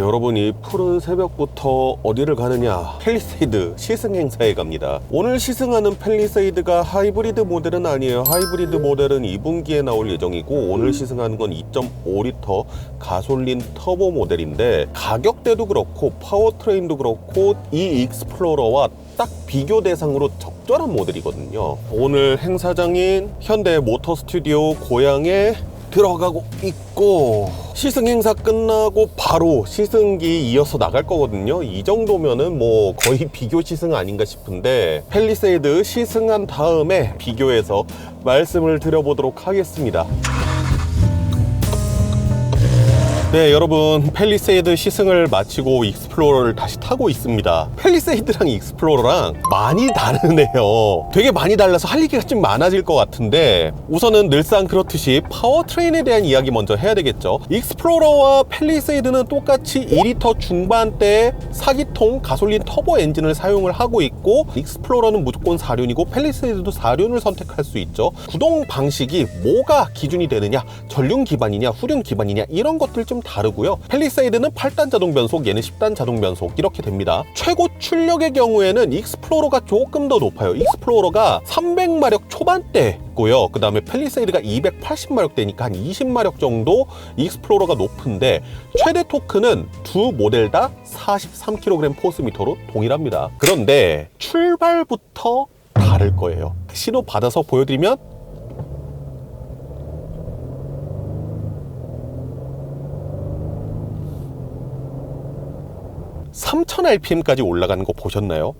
여러분이 푸른 새벽부터 어디를 가느냐? 팰리세이드 시승 행사에 갑니다. 오늘 시승하는 팰리세이드가 하이브리드 모델은 아니에요. 하이브리드 모델은 2분기에 나올 예정이고, 오늘 시승하는 건 2.5리터 가솔린 터보 모델인데, 가격대도 그렇고 파워트레인도 그렇고 이 익스플로러와 딱 비교 대상으로 적절한 모델이거든요. 오늘 행사장인 현대 모터 스튜디오 고양에 들어가고 있고, 시승 행사 끝나고 바로 시승기 이어서 나갈 거거든요. 이 정도면은 뭐 거의 비교 시승 아닌가 싶은데, 팰리세이드 시승한 다음에 비교해서 말씀을 드려보도록 하겠습니다. 네, 여러분, 팰리세이드 시승을 마치고 익스플로러를 다시 타고 있습니다. 팰리세이드랑 익스플로러랑 많이 다르네요. 되게 많이 달라서 할 얘기가 좀 많아질 것 같은데, 우선은 늘상 그렇듯이 파워트레인에 대한 이야기 먼저 해야 되겠죠. 익스플로러와 팰리세이드는 똑같이 2리터 중반대의 4기통 가솔린 터보 엔진을 사용을 하고 있고, 익스플로러는 무조건 4륜이고 팰리세이드도 4륜을 선택할 수 있죠. 구동 방식이 뭐가 기준이 되느냐, 전륜 기반이냐 후륜 기반이냐, 이런 것들 좀 다르고요. 팰리세이드는 8단 자동 변속, 얘는 10단 자동 변속, 이렇게 됩니다. 최고 출력의 경우에는 익스플로러가 조금 더 높아요. 익스플로러가 300마력 초반대고요. 그 다음에 팰리세이드가 280마력대니까 한 20마력 정도 익스플로러가 높은데, 최대 토크는 두 모델 다 43kg 포스미터로 동일합니다. 그런데 출발부터 다를 거예요. 신호 받아서 보여드리면, 3000rpm까지 올라가는 거 보셨나요?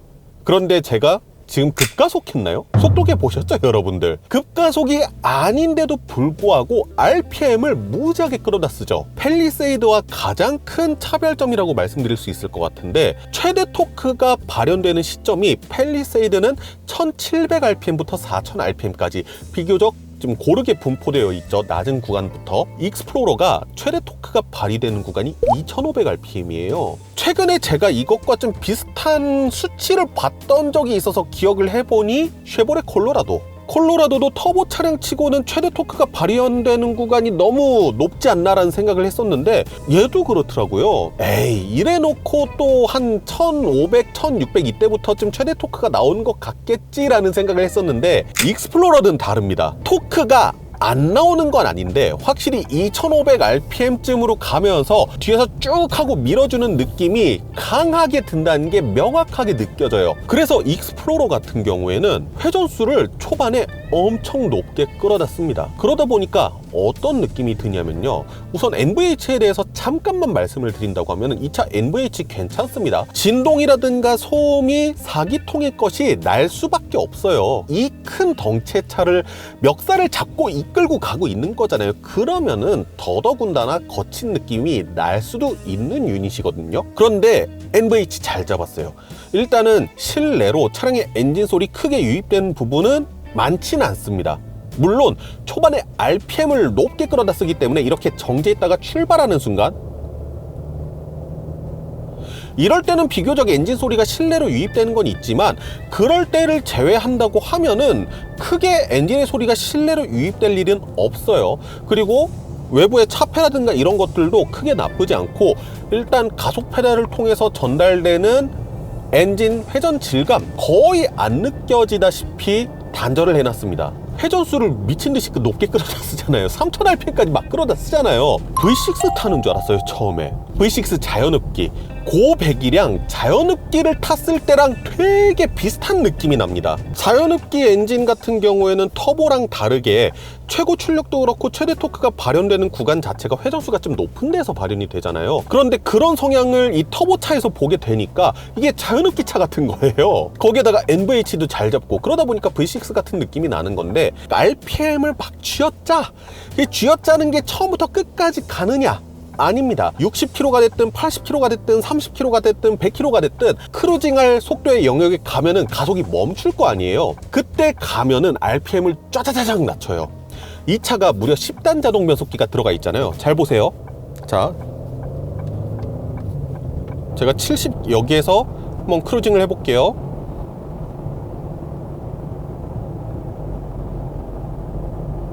그런데 제가 지금 급가속했나요? 속도계 보셨죠, 여러분들? 급가속이 아닌데도 불구하고 RPM을 무지하게 끌어다 쓰죠. 팰리세이드와 가장 큰 차별점이라고 말씀드릴 수 있을 것 같은데, 최대 토크가 발현되는 시점이 팰리세이드는 1700rpm부터 4000rpm까지 비교적 좀 고르게 분포되어 있죠. 낮은 구간부터. 익스플로러가 최대 토크가 발휘되는 구간이 2500rpm이에요. 최근에 제가 이것과 좀 비슷한 수치를 봤던 적이 있어서 기억을 해보니, 쉐보레 콜로라도도 터보 차량 치고는 최대 토크가 발휘되는 구간이 너무 높지 않나라는 생각을 했었는데, 얘도 그렇더라고요. 에이, 이래놓고 또 한 1500, 1600 이때부터쯤 최대 토크가 나오는 것 같겠지라는 생각을 했었는데, 익스플로러는 다릅니다. 토크가 안 나오는 건 아닌데 확실히 2500rpm쯤으로 가면서 뒤에서 쭉 하고 밀어주는 느낌이 강하게 든다는 게 명확하게 느껴져요. 그래서 익스플로러 같은 경우에는 회전수를 초반에 엄청 높게 끌어다 씁니다. 그러다 보니까 어떤 느낌이 드냐면요, 우선 NVH에 대해서 잠깐만 말씀을 드린다고 하면 이 차 NVH 괜찮습니다. 진동이라든가 소음이 4기통의 것이 날 수밖에 없어요. 이 큰 덩치의 차를 멱살을 잡고 이끌고 가고 있는 거잖아요. 그러면은 더더군다나 거친 느낌이 날 수도 있는 유닛이거든요. 그런데 NVH 잘 잡았어요. 일단은 실내로 차량의 엔진 소리 크게 유입되는 부분은 많지는 않습니다. 물론 초반에 RPM을 높게 끌어다 쓰기 때문에 이렇게 정지했다가 출발하는 순간, 이럴 때는 비교적 엔진 소리가 실내로 유입되는 건 있지만, 그럴 때를 제외한다고 하면은 크게 엔진의 소리가 실내로 유입될 일은 없어요. 그리고 외부의 차폐라든가 이런 것들도 크게 나쁘지 않고, 일단 가속 페달을 통해서 전달되는 엔진 회전 질감 거의 안 느껴지다시피 단절을 해놨습니다. 회전수를 미친듯이 높게 끌어다 쓰잖아요. 3000rpm까지 막 끌어다 쓰잖아요. V6 타는 줄 알았어요, 처음에. V6 자연흡기, 고배기량 자연흡기를 탔을 때랑 되게 비슷한 느낌이 납니다. 자연흡기 엔진 같은 경우에는 터보랑 다르게 최고 출력도 그렇고 최대 토크가 발현되는 구간 자체가 회전수가 좀 높은 데서 발현이 되잖아요. 그런데 그런 성향을 이 터보차에서 보게 되니까 이게 자연흡기 차 같은 거예요. 거기에다가 NVH도 잘 잡고, 그러다 보니까 V6 같은 느낌이 나는 건데, RPM을 막 쥐어짜, 이 쥐어짜는 게 처음부터 끝까지 가느냐? 아닙니다. 60km가 됐든 80km가 됐든 30km가 됐든 100km가 됐든 크루징할 속도의 영역에 가면은 가속이 멈출 거 아니에요. 그때 가면은 RPM을 쫙쫙쫙 낮춰요. 이 차가 무려 10단 자동 변속기가 들어가 있잖아요. 잘 보세요. 자, 제가 70 여기에서 한번 크루징을 해볼게요.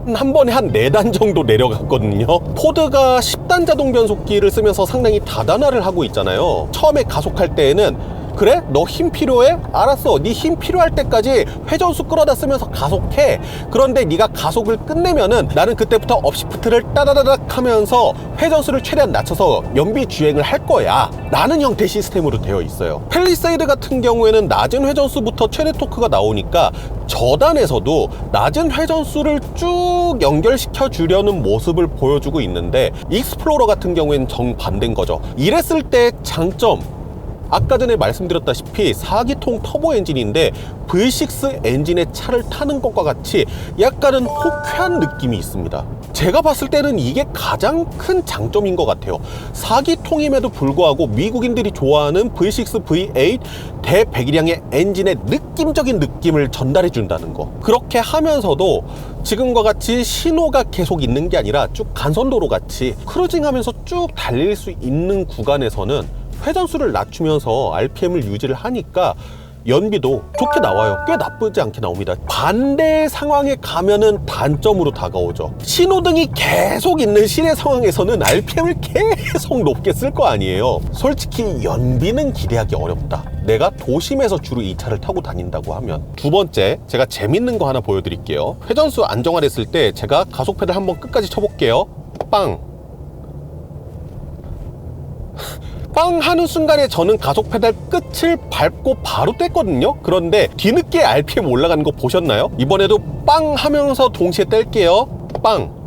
한 번에 한 4단 정도 내려갔거든요. 포드가 10단 자동 변속기를 쓰면서 상당히 다단화를 하고 있잖아요. 처음에 가속할 때에는 그래? 너 힘 필요해? 알았어. 네 힘 필요할 때까지 회전수 끌어다 쓰면서 가속해. 그런데 네가 가속을 끝내면은 나는 그때부터 업시프트를 따다다닥 하면서 회전수를 최대한 낮춰서 연비 주행을 할 거야 라는 형태 시스템으로 되어 있어요. 팰리세이드 같은 경우에는 낮은 회전수부터 최대 토크가 나오니까 저단에서도 낮은 회전수를 쭉 연결시켜 주려는 모습을 보여주고 있는데, 익스플로러 같은 경우에는 정반대인 거죠. 이랬을 때 장점, 아까 전에 말씀드렸다시피 4기통 터보 엔진인데 V6 엔진의 차를 타는 것과 같이 약간은 호쾌한 느낌이 있습니다. 제가 봤을 때는 이게 가장 큰 장점인 것 같아요. 4기통임에도 불구하고 미국인들이 좋아하는 V6, V8 대배기량의 엔진의 느낌적인 느낌을 전달해 준다는 거. 그렇게 하면서도 지금과 같이 신호가 계속 있는 게 아니라 쭉 간선도로 같이 크루징하면서 쭉 달릴 수 있는 구간에서는 회전수를 낮추면서 RPM을 유지를 하니까 연비도 좋게 나와요. 꽤 나쁘지 않게 나옵니다. 반대 상황에 가면은 단점으로 다가오죠. 신호등이 계속 있는 시내 상황에서는 RPM을 계속 높게 쓸 거 아니에요. 솔직히 연비는 기대하기 어렵다. 내가 도심에서 주로 이 차를 타고 다닌다고 하면. 두 번째, 제가 재밌는 거 하나 보여드릴게요. 회전수 안정화됐을 때 제가 가속 페달 한번 끝까지 쳐볼게요. 빵! 빵 하는 순간에 저는 가속 페달 끝을 밟고 바로 뗐거든요. 그런데 뒤늦게 RPM 올라가는 거 보셨나요? 이번에도 빵 하면서 동시에 뗄게요. 빵!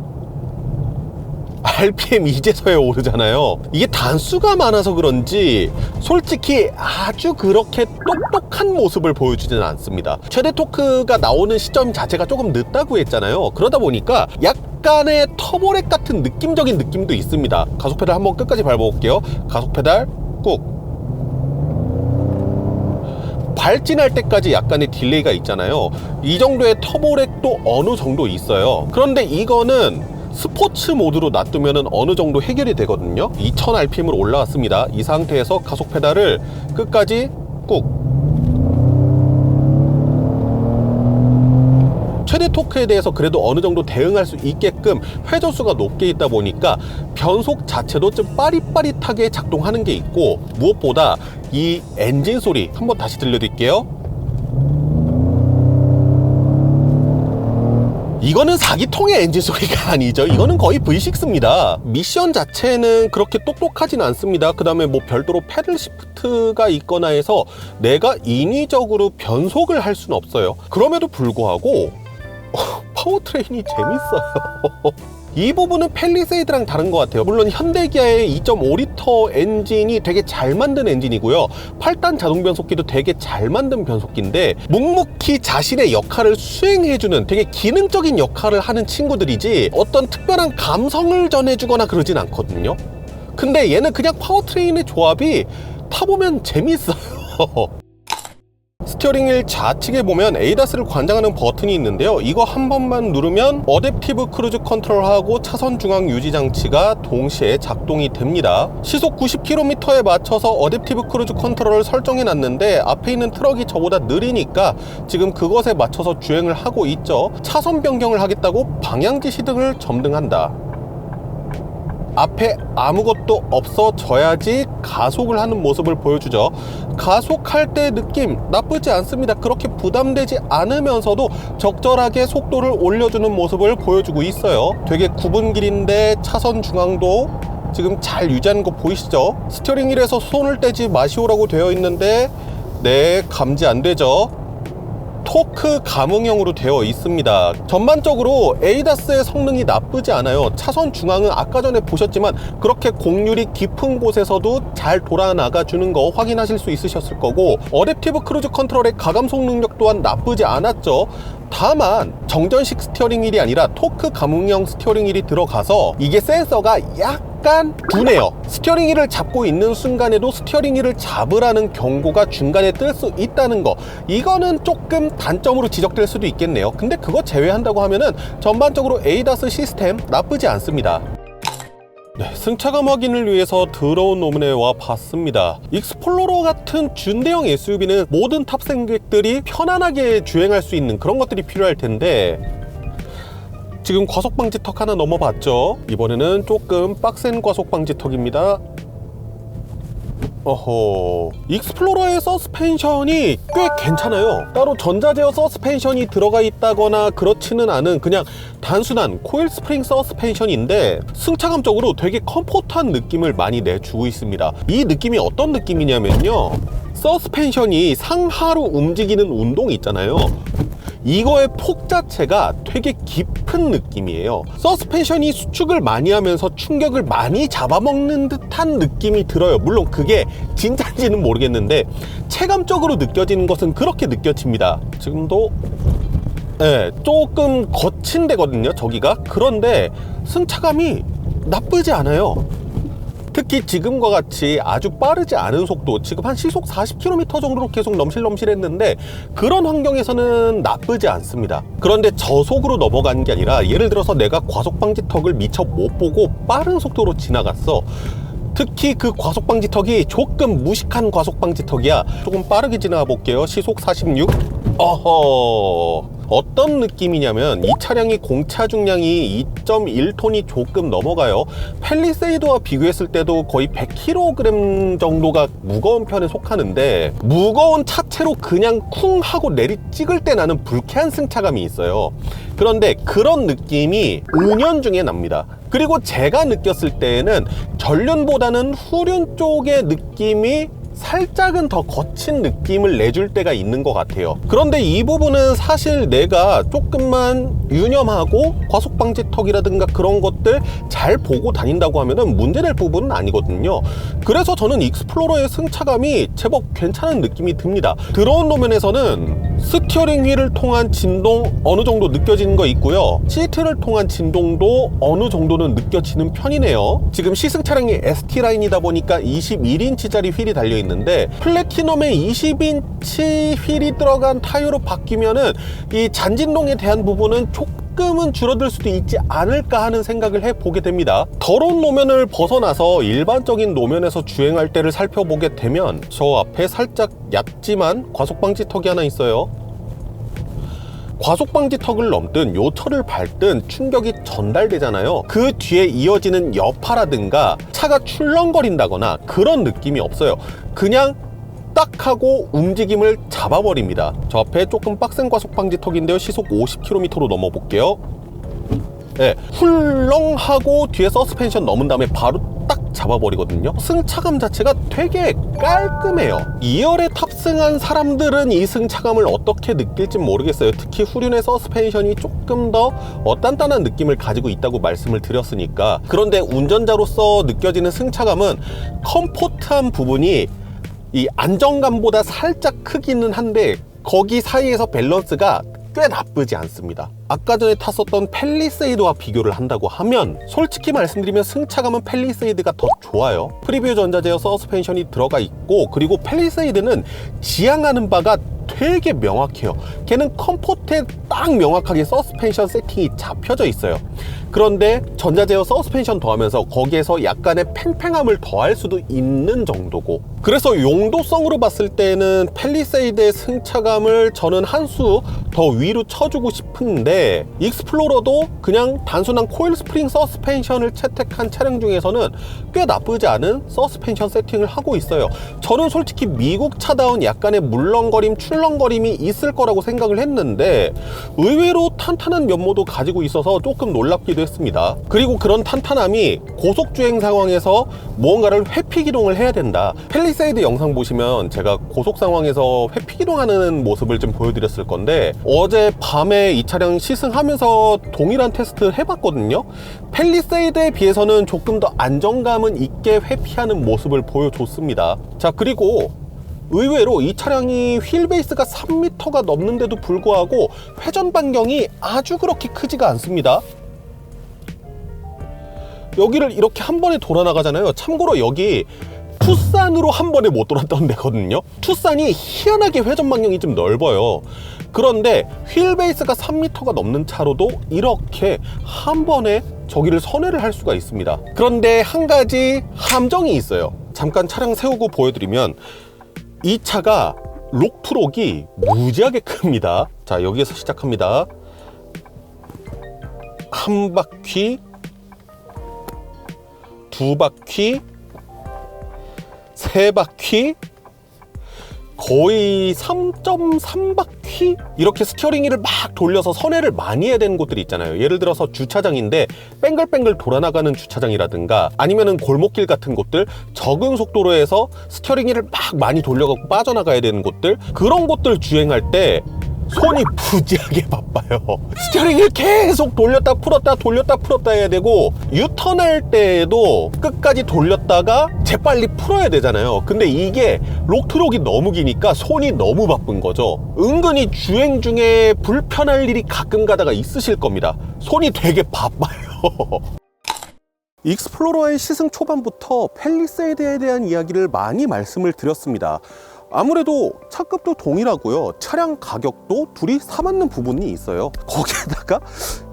RPM 이제서야 오르잖아요. 이게 단수가 많아서 그런지 솔직히 아주 그렇게 똑똑한 모습을 보여주지는 않습니다. 최대 토크가 나오는 시점 자체가 조금 늦다고 했잖아요. 그러다 보니까 약간의 터보렉 같은 느낌적인 느낌도 있습니다. 가속 페달 한번 끝까지 밟아볼게요. 가속 페달 꾹. 발진할 때까지 약간의 딜레이가 있잖아요. 이 정도의 터보렉도 어느 정도 있어요. 그런데 이거는 스포츠 모드로 놔두면 어느 정도 해결이 되거든요. 2000rpm으로 올라왔습니다. 이 상태에서 가속 페달을 끝까지 꾹. 최대 토크에 대해서 그래도 어느 정도 대응할 수 있게끔 회전수가 높게 있다 보니까 변속 자체도 좀 빠릿빠릿하게 작동하는 게 있고, 무엇보다 이 엔진 소리 한번 다시 들려드릴게요. 이거는 4기통의 엔진 소리가 아니죠. 이거는 거의 V6입니다. 미션 자체는 그렇게 똑똑하진 않습니다. 그 다음에 뭐 별도로 패들 시프트가 있거나 해서 내가 인위적으로 변속을 할 수는 없어요. 그럼에도 불구하고 파워트레인이 재밌어요. 이 부분은 팰리세이드랑 다른 것 같아요. 물론 현대기아의 2.5리터 엔진이 되게 잘 만든 엔진이고요. 8단 자동 변속기도 되게 잘 만든 변속기인데 묵묵히 자신의 역할을 수행해주는 되게 기능적인 역할을 하는 친구들이지 어떤 특별한 감성을 전해주거나 그러진 않거든요. 근데 얘는 그냥 파워트레인의 조합이 타보면 재밌어요. 스티어링 휠 좌측에 보면 ADAS를 관장하는 버튼이 있는데요. 이거 한 번만 누르면 어댑티브 크루즈 컨트롤하고 차선 중앙 유지 장치가 동시에 작동이 됩니다. 시속 90km에 맞춰서 어댑티브 크루즈 컨트롤을 설정해 놨는데 앞에 있는 트럭이 저보다 느리니까 지금 그것에 맞춰서 주행을 하고 있죠. 차선 변경을 하겠다고 방향지시 등을 점등한다. 앞에 아무것도 없어져야지 가속을 하는 모습을 보여주죠. 가속할 때 느낌 나쁘지 않습니다. 그렇게 부담되지 않으면서도 적절하게 속도를 올려주는 모습을 보여주고 있어요. 되게 굽은 길인데 차선 중앙도 지금 잘 유지하는 거 보이시죠? 스티어링 휠에서 손을 떼지 마시오라고 되어 있는데 네, 감지 안 되죠. 토크 감응형으로 되어 있습니다. 전반적으로 ADAS의 성능이 나쁘지 않아요. 차선 중앙은 아까 전에 보셨지만 그렇게 곡률이 깊은 곳에서도 잘 돌아나가 주는 거 확인하실 수 있으셨을 거고, 어댑티브 크루즈 컨트롤의 가감속 능력 또한 나쁘지 않았죠. 다만 정전식 스티어링 휠이 아니라 토크 감응형 스티어링 휠이 들어가서 이게 센서가 약간 둔해요. 스티어링 휠을 잡고 있는 순간에도 스티어링 휠을 잡으라는 경고가 중간에 뜰 수 있다는 거, 이거는 조금 단점으로 지적될 수도 있겠네요. 근데 그거 제외한다고 하면은 전반적으로 ADAS 시스템 나쁘지 않습니다. 네, 승차감 확인을 위해서 더러운 노면에 와 봤습니다. 익스플로러 같은 준대형 SUV는 모든 탑승객들이 편안하게 주행할 수 있는 그런 것들이 필요할 텐데 지금 과속 방지턱 하나 넘어봤죠? 이번에는 조금 빡센 과속 방지턱입니다. 어허, 익스플로러의 서스펜션이 꽤 괜찮아요. 따로 전자제어 서스펜션이 들어가 있다거나 그렇지는 않은 그냥 단순한 코일 스프링 서스펜션인데 승차감적으로 되게 컴포트한 느낌을 많이 내주고 있습니다. 이 느낌이 어떤 느낌이냐면요, 서스펜션이 상하로 움직이는 운동이 있잖아요. 이거의 폭 자체가 되게 깊은 느낌이에요. 서스펜션이 수축을 많이 하면서 충격을 많이 잡아먹는 듯한 느낌이 들어요. 물론 그게 진짜인지는 모르겠는데 체감적으로 느껴지는 것은 그렇게 느껴집니다. 지금도 조금 거친 데거든요, 저기가. 그런데 승차감이 나쁘지 않아요. 특히 지금과 같이 아주 빠르지 않은 속도, 지금 한 시속 40km 정도로 계속 넘실넘실 했는데 그런 환경에서는 나쁘지 않습니다. 그런데 저속으로 넘어가는 게 아니라 예를 들어서 내가 과속방지턱을 미처 못 보고 빠른 속도로 지나갔어. 특히 그 과속방지턱이 조금 무식한 과속방지턱이야. 조금 빠르게 지나가 볼게요. 시속 46. 어허, 어떤 느낌이냐면 이 차량이 공차 중량이 2.1톤이 조금 넘어가요. 팰리세이드와 비교했을 때도 거의 100kg 정도가 무거운 편에 속하는데 무거운 차체로 그냥 쿵 하고 내리 찍을 때 나는 불쾌한 승차감이 있어요. 그런데 그런 느낌이 은연중에 납니다. 그리고 제가 느꼈을 때에는 전륜보다는 후륜 쪽의 느낌이 살짝은 더 거친 느낌을 내줄 때가 있는 것 같아요. 그런데 이 부분은 사실 내가 조금만 유념하고 과속방지턱이라든가 그런 것들 잘 보고 다닌다고 하면은 문제될 부분은 아니거든요. 그래서 저는 익스플로러의 승차감이 제법 괜찮은 느낌이 듭니다. 들어온 노면에서는 스티어링 휠을 통한 진동 어느 정도 느껴지는 거 있고요, 시트를 통한 진동도 어느 정도는 느껴지는 편이네요. 지금 시승 차량이 ST라인이다 보니까 21인치짜리 휠이 달려있는 있는데 플래티넘에 20인치 휠이 들어간 타이어로 바뀌면은 이 잔진동에 대한 부분은 조금은 줄어들 수도 있지 않을까 하는 생각을 해보게 됩니다. 더러운 노면을 벗어나서 일반적인 노면에서 주행할 때를 살펴보게 되면 저 앞에 살짝 얕지만 과속방지턱이 하나 있어요. 과속방지턱을 넘든 요철을 밟든 충격이 전달되잖아요. 그 뒤에 이어지는 여파라든가 차가 출렁거린다거나 그런 느낌이 없어요. 그냥 딱 하고 움직임을 잡아버립니다. 저 앞에 조금 빡센 과속방지턱인데요, 시속 50km로 넘어볼게요. 네, 훌렁하고 뒤에 서스펜션 넘은 다음에 바로 딱 잡아버리거든요. 승차감 자체가 되게 깔끔해요. 2열에 탑승한 사람들은 이 승차감을 어떻게 느낄지 모르겠어요. 특히 후륜의 서스펜션이 조금 더 단단한 느낌을 가지고 있다고 말씀을 드렸으니까. 그런데 운전자로서 느껴지는 승차감은 컴포트한 부분이 이 안정감보다 살짝 크기는 한데 거기 사이에서 밸런스가 꽤 나쁘지 않습니다. 아까 전에 탔었던 팰리세이드와 비교를 한다고 하면 솔직히 말씀드리면 승차감은 팰리세이드가 더 좋아요. 프리뷰 전자제어 서스펜션이 들어가 있고, 그리고 팰리세이드는 지향하는 바가 되게 명확해요. 걔는 컴포트에 딱 명확하게 서스펜션 세팅이 잡혀져 있어요. 그런데 전자제어 서스펜션 더하면서 거기에서 약간의 팽팽함을 더할 수도 있는 정도고, 그래서 용도성으로 봤을 때는 팰리세이드의 승차감을 저는 한 수 더 위로 쳐주고 싶은데, 익스플로러도 그냥 단순한 코일 스프링 서스펜션을 채택한 차량 중에서는 꽤 나쁘지 않은 서스펜션 세팅을 하고 있어요. 저는 솔직히 미국 차다운 약간의 물렁거림, 출렁거림이 있을 거라고 생각을 했는데 의외로 탄탄한 면모도 가지고 있어서 조금 놀랍기도 했습니다. 그리고 그런 탄탄함이 고속주행 상황에서 무언가를 회피기동을 해야 된다. 팰리세이드 영상 보시면 제가 고속 상황에서 회피기동하는 모습을 좀 보여드렸을 건데, 어제 밤에 이 차량 시승하면서 동일한 테스트를 해봤거든요. 팰리세이드에 비해서는 조금 더 안정감은 있게 회피하는 모습을 보여줬습니다. 자, 그리고 의외로 이 차량이 휠 베이스가 3m가 넘는데도 불구하고 회전 반경이 아주 그렇게 크지가 않습니다. 여기를 이렇게 한 번에 돌아 나가잖아요. 참고로 여기 투싼으로 한 번에 못 돌았던 데거든요. 투싼이 희한하게 회전 반경이 좀 넓어요. 그런데 휠 베이스가 3m가 넘는 차로도 이렇게 한 번에 저기를 선회를 할 수가 있습니다. 그런데 한 가지 함정이 있어요. 잠깐 차량 세우고 보여드리면 이 차가 록프록이 무지하게 큽니다. 자, 여기에서 시작합니다. 한 바퀴, 두 바퀴, 세 바퀴, 거의 3.3바퀴? 이렇게 스티어링 휠을 막 돌려서 선회를 많이 해야 되는 곳들이 있잖아요. 예를 들어서 주차장인데 뺑글뺑글 돌아나가는 주차장이라든가 아니면은 골목길 같은 곳들, 적은 속도로해서 스티어링 휠을 막 많이 돌려갖고 빠져나가야 되는 곳들, 그런 곳들 주행할 때 손이 부지하게 바빠요. 스티어링을 계속 돌렸다 풀었다 해야 되고, 유턴할 때에도 끝까지 돌렸다가 재빨리 풀어야 되잖아요. 근데 이게 록트록이 너무 기니까 손이 너무 바쁜 거죠. 은근히 주행 중에 불편할 일이 가끔 가다가 있으실 겁니다. 손이 되게 바빠요. 익스플로러의 시승 초반부터 팰리세이드에 대한 이야기를 많이 말씀을 드렸습니다. 아무래도 차급도 동일하고요. 차량 가격도 둘이 사맞는 부분이 있어요. 거기에다가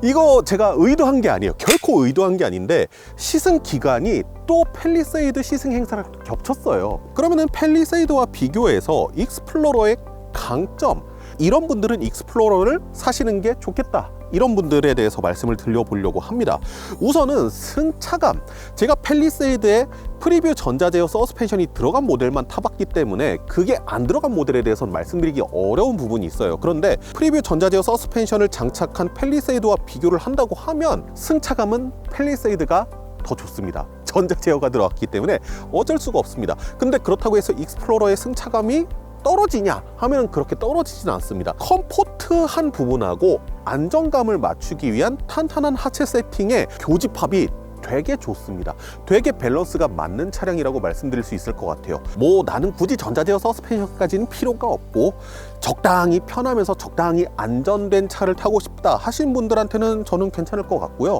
이거 제가 의도한 게 아니에요. 결코 의도한 게 아닌데 시승 기간이 또 팰리세이드 시승 행사를 겹쳤어요. 그러면은 팰리세이드와 비교해서 익스플로러의 강점, 이런 분들은 익스플로러를 사시는 게 좋겠다, 이런 분들에 대해서 말씀을 드려보려고 합니다. 우선은 승차감, 제가 팰리세이드에 프리뷰 전자제어 서스펜션이 들어간 모델만 타봤기 때문에 그게 안 들어간 모델에 대해서는 말씀드리기 어려운 부분이 있어요. 그런데 프리뷰 전자제어 서스펜션을 장착한 팰리세이드와 비교를 한다고 하면 승차감은 팰리세이드가 더 좋습니다. 전자제어가 들어갔기 때문에 어쩔 수가 없습니다. 근데 그렇다고 해서 익스플로러의 승차감이 떨어지냐 하면 그렇게 떨어지지는 않습니다. 컴포트한 부분하고 안정감을 맞추기 위한 탄탄한 하체 세팅의 교집합이 되게 좋습니다. 되게 밸런스가 맞는 차량이라고 말씀드릴 수 있을 것 같아요. 뭐 나는 굳이 전자제어 서스펜션까지는 필요가 없고 적당히 편하면서 적당히 안전된 차를 타고 싶다 하신 분들한테는 저는 괜찮을 것 같고요.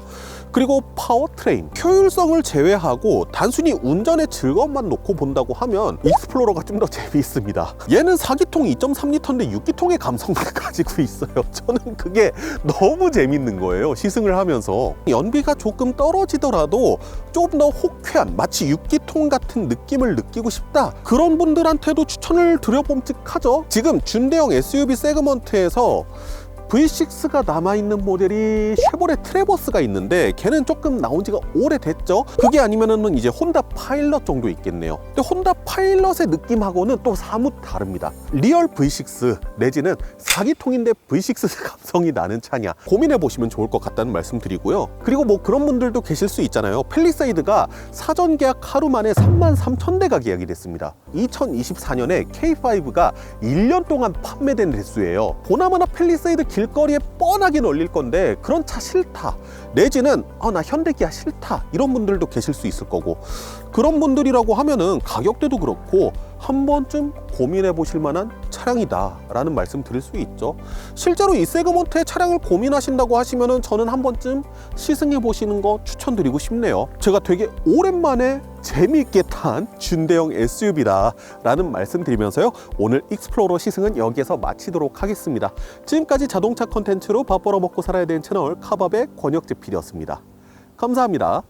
그리고 파워트레인, 효율성을 제외하고 단순히 운전의 즐거움만 놓고 본다고 하면 익스플로러가 좀 더 재미있습니다. 얘는 4기통 2.3L인데 6기통의 감성을 가지고 있어요. 저는 그게 너무 재밌는 거예요. 시승을 하면서 연비가 조금 떨어지더라도 조금 더 호쾌한, 마치 6기통 같은 느낌을 느끼고 싶다, 그런 분들한테도 추천을 드려봄직하죠. 지금 준대형 SUV 세그먼트에서 V6가 남아있는 모델이 쉐보레 트래버스가 있는데 걔는 조금 나온 지가 오래됐죠. 그게 아니면은 이제 혼다 파일럿 정도 있겠네요. 근데 혼다 파일럿의 느낌하고는 또 사뭇 다릅니다. 리얼 V6 내지는 4기통인데 V6 감성이 나는 차냐, 고민해 보시면 좋을 것 같다는 말씀 드리고요. 그리고 뭐 그런 분들도 계실 수 있잖아요. 팰리세이드가 사전 계약 하루 만에 33,000대가 계약이 됐습니다. 2024년에 K5가 1년 동안 판매된 대수예요. 보나마나 팰리세이드 길거리에 뻔하게 널릴 건데 그런 차 싫다, 내지는 나 현대기아 싫다, 이런 분들도 계실 수 있을 거고, 그런 분들이라고 하면은 가격대도 그렇고 한 번쯤 고민해 보실 만한 차량이다 라는 말씀 드릴 수 있죠. 실제로 이 세그먼트의 차량을 고민하신다고 하시면은 저는 한 번쯤 시승해 보시는 거 추천드리고 싶네요. 제가 되게 오랜만에 재미있게 탄 준대형 SUV다 라는 말씀 드리면서요, 오늘 익스플로러 시승은 여기에서 마치도록 하겠습니다. 지금까지 자동차 컨텐츠로 밥 벌어 먹고 살아야 되는 채널 카밥의 권혁재 PD였습니다. 감사합니다.